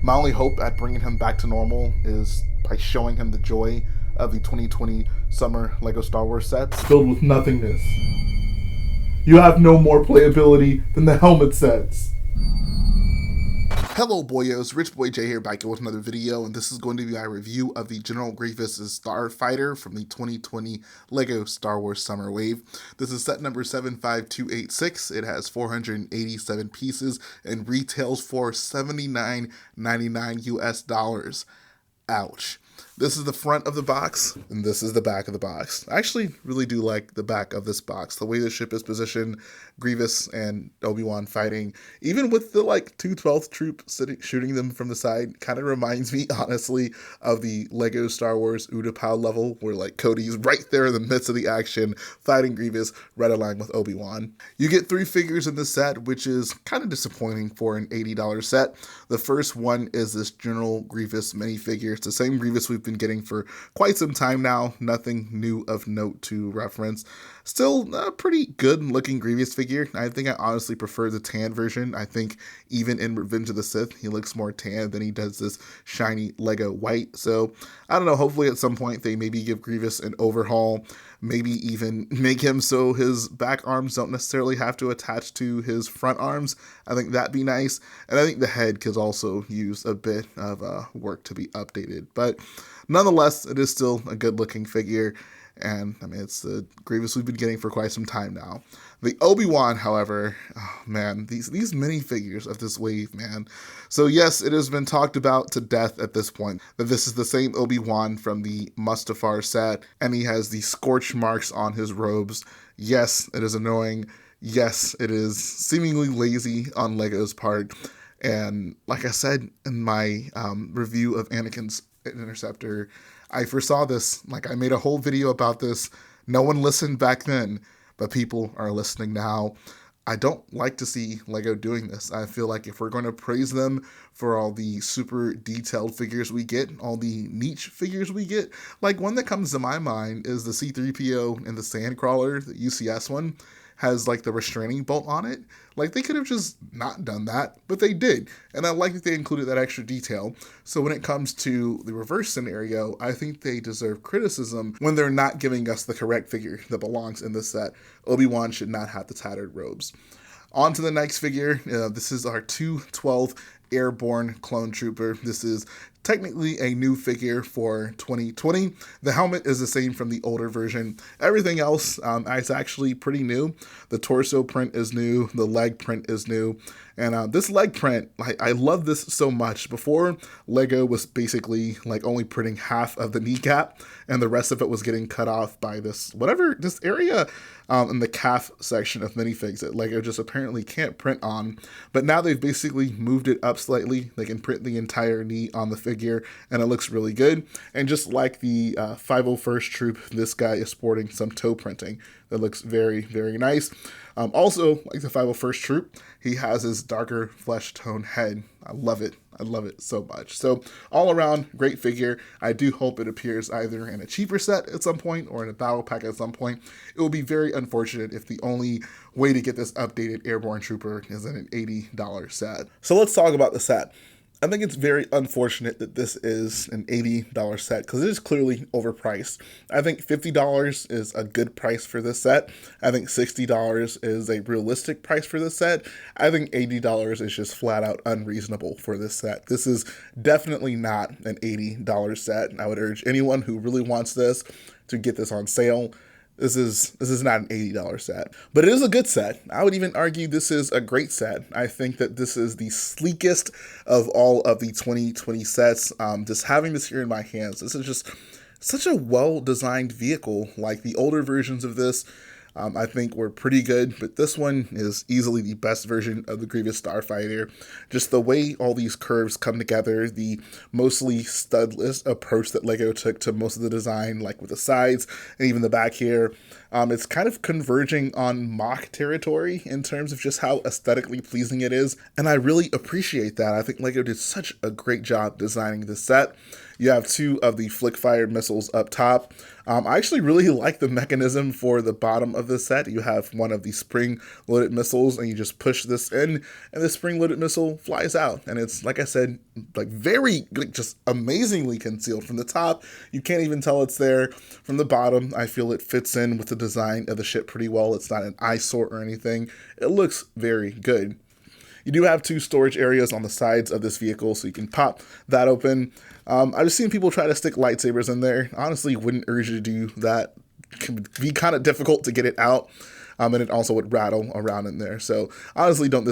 My only hope at bringing him back to normal is by showing him the joy of the 2020 summer LEGO Star Wars sets filled with nothingness. You have no more playability than the helmet sets. Hello boyos, Rich Boy J here back with another video, and this is going to be my review of the General Grievous' Starfighter from the 2020 LEGO Star Wars Summer Wave. This is set number 75286. It has 487 pieces and retails for $79.99 US dollars. Ouch. This is the front of the box, and this is the back of the box. I actually really do like the back of this box. The way the ship is positioned, Grievous and Obi-Wan fighting, even with the 212th troop shooting them from the side, kind of reminds me, honestly, of the LEGO Star Wars Utapau level, where Cody's right there in the midst of the action, fighting Grievous, right aligned with Obi-Wan. You get 3 figures in this set, which is kind of disappointing for an $80 set. The first one is this General Grievous minifigure. It's the same Grievous we've been getting for quite some time now. Nothing new of note to reference. Still a pretty good looking Grievous figure. I think I honestly prefer the tan version. I think even in Revenge of the Sith, he looks more tan than he does this shiny Lego white. So I don't know, hopefully at some point they maybe give Grievous an overhaul, maybe even make him so his back arms don't necessarily have to attach to his front arms. I think that'd be nice. And I think the head could also use a bit of work to be updated. But nonetheless, it is still a good looking figure. And I mean, it's the Grievous we've been getting for quite some time now. The Obi-Wan, however, oh man, these minifigures of this wave, man. So yes, it has been talked about to death at this point that this is the same Obi-Wan from the Mustafar set, and he has the scorch marks on his robes. Yes, it is annoying. Yes, it is seemingly lazy on LEGO's part. And like I said in my review of Anakin's Interceptor, I foresaw this. I made a whole video about this. No one listened back then, but people are listening now. I don't like to see LEGO doing this. I feel like if we're going to praise them for all the super detailed figures we get, all the niche figures we get, one that comes to my mind is the C-3PO and the Sandcrawler, the UCS one, has the restraining bolt on it. They could have just not done that, but they did. And I like that they included that extra detail. So when it comes to the reverse scenario, I think they deserve criticism when they're not giving us the correct figure that belongs in this set. Obi-Wan should not have the tattered robes. On to the next figure. This is our 212 Airborne Clone Trooper. This is technically a new figure for 2020. The helmet is the same from the older version. Everything else is actually pretty new. The torso print is new. The leg print is new. And this leg print, I love this so much. Before, LEGO was basically only printing half of the kneecap, and the rest of it was getting cut off by this area in the calf section of minifigs that LEGO just apparently can't print on. But now they've basically moved it up slightly. They can print the entire knee on the figure, and it looks really good. And just like the 501st Troop, this guy is sporting some toe printing that looks very, very nice. Also, like the 501st Troop, he has his darker flesh tone head. I love it. I love it so much. So all around, great figure. I do hope it appears either in a cheaper set at some point or in a battle pack at some point. It will be very unfortunate if the only way to get this updated Airborne Trooper is in an $80 set. So let's talk about the set. I think it's very unfortunate that this is an $80 set because it is clearly overpriced. I think $50 is a good price for this set. I think $60 is a realistic price for this set. I think $80 is just flat out unreasonable for this set. This is definitely not an $80 set. I would urge anyone who really wants this to get this on sale. This is not an $80 set, but it is a good set. I would even argue this is a great set. I think that this is the sleekest of all of the 2020 sets. Just having this here in my hands, this is just such a well-designed vehicle. The older versions of this, I think were pretty good, but this one is easily the best version of the Grievous Starfighter. Just the way all these curves come together, the mostly studless approach that LEGO took to most of the design, with the sides and even the back here. It's kind of converging on mock territory in terms of just how aesthetically pleasing it is, and I really appreciate that. I think LEGO did such a great job designing this set. You have 2 of the flick-fired missiles up top. I actually really like the mechanism for the bottom of the set. You have one of the spring-loaded missiles, and you just push this in, and the spring-loaded missile flies out. And it's, like I said, like very, like, just amazingly concealed. From the top, you can't even tell it's there. From the bottom, I feel it fits in with the design of the ship pretty well. It's not an eyesore or anything. It looks very good. You do have 2 storage areas on the sides of this vehicle, so you can pop that open. I've just seen people try to stick lightsabers in there. Honestly, wouldn't urge you to do that. It can be kind of difficult to get it out. And it also would rattle around in there. So honestly, think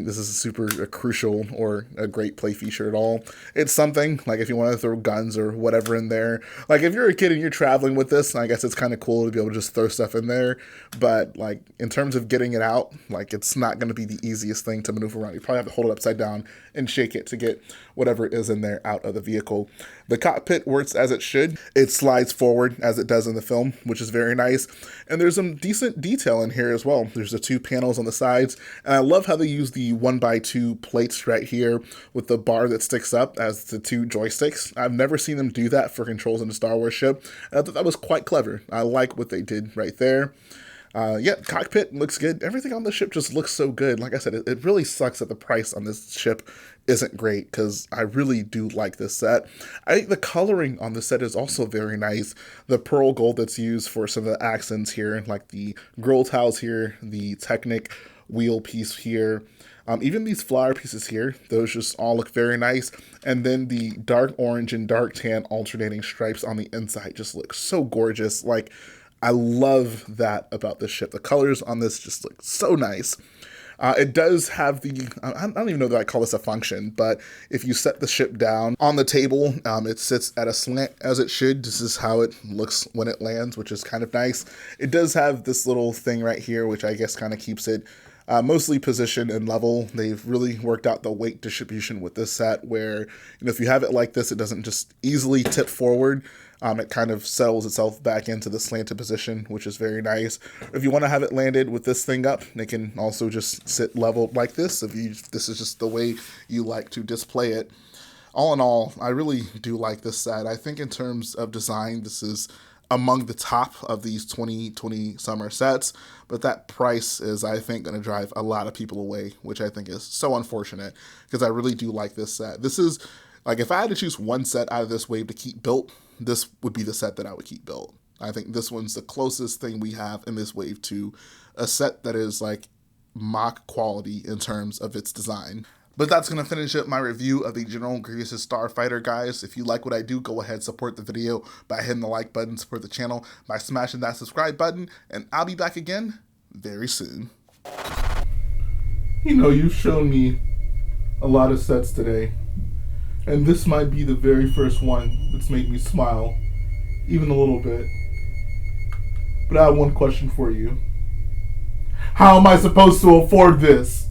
this is a super crucial or a great play feature at all. It's something, like if you want to throw guns or whatever in there. Like if you're a kid and you're traveling with this, I guess it's kind of cool to be able to just throw stuff in there. But like in terms of getting it out, like it's not going to be the easiest thing to maneuver around. You probably have to hold it upside down and shake it to get whatever is in there out of the vehicle. The cockpit works as it should. It slides forward as it does in the film, which is very nice. And there's some decent detail in here as well. There's the 2 panels on the sides, and I love how they use the 1x2 plates right here with the bar that sticks up as the 2 joysticks. I've never seen them do that for controls in a Star Wars ship, and I thought that was quite clever. I like what they did right there. Yeah, cockpit looks good. Everything on the ship just looks so good. Like I said, it really sucks that the price on this ship isn't great, because I really do like this set. I think the coloring on the set is also very nice. The pearl gold that's used for some of the accents here, like the grill tiles here, the Technic wheel piece here, even these flower pieces here, those just all look very nice. And then the dark orange and dark tan alternating stripes on the inside just look so gorgeous. Like, I love that about this ship. The colors on this just look so nice. It does have the, I don't even know that I call this a function, but if you set the ship down on the table, it sits at a slant as it should. This is how it looks when it lands, which is kind of nice. It does have this little thing right here, which I guess kind of keeps it mostly positioned and level. They've really worked out the weight distribution with this set where, you know, if you have it like this, it doesn't just easily tip forward. It kind of settles itself back into the slanted position, which is very nice. If you want to have it landed with this thing up, it can also just sit leveled like this. If this is just the way you like to display it. All in all, I really do like this set. I think in terms of design, this is among the top of these 2020 summer sets, but that price is, I think, going to drive a lot of people away, which I think is so unfortunate, because I really do like this set. This is, like, if I had to choose one set out of this wave to keep built, this would be the set that I would keep built. I think this one's the closest thing we have in this wave to a set that is like mock quality in terms of its design. But that's going to finish up my review of the General Grievous Starfighter, guys. If you like what I do, go ahead, support the video by hitting the like button, support the channel by smashing that subscribe button, and I'll be back again very soon. You know, you've shown me a lot of sets today, and this might be the very first one that's made me smile, even a little bit. But I have one question for you. How am I supposed to afford this?